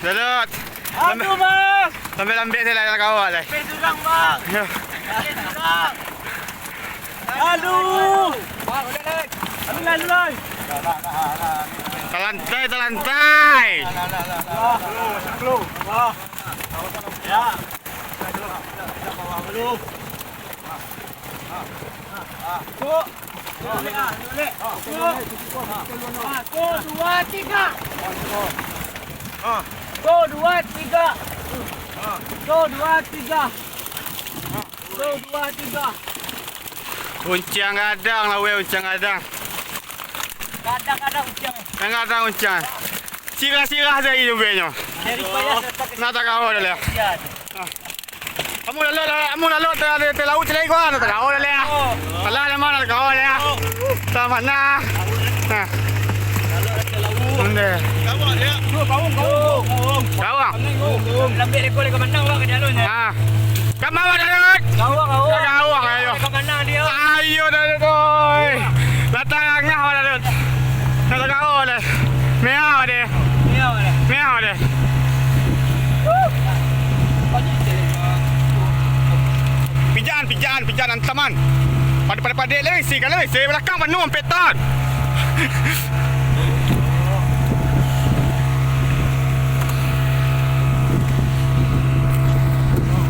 Dalut. Aduh bang. Ambil saya lah kawal lah. Ambil durang bang. Ambil durang. Aduh. Bang, udah lek. Ambil lah dulu. Terlantai, terlantai. Keluar. Wah. Ya. Dulu. Kok. Satu, dua, tiga. Satu, dua, tiga. Satu, dua, tiga. Satu, dua, tiga. Uncang gadang lah weh, uncang gadang. Kadang-kadang ujian. Yang gadang uncang. Sirah-sirah saya hidup wehnya. Dari payah sampai Nak tak kawal dah lah. ujian. Kamu lalu terlaut celai kau nak tak kawal dah lah. Alah dah mana tak kawal dah. Tak mana. Nah. Onde. Kawak dia. Kawang. Kawang. Lambat rekod ke mana awak ke jalan ni? Ha. Kamu awak Dalut. Kawang. Kawang ayo. Ke mana dia? Ayo Dalut oi. Datang ngah Dalut. Nak tak kawal dah. Meow dia. Dia mana? Meow dia. Pijan antaman. Pada-pada lagi si kan lagi si belakang penuh peton.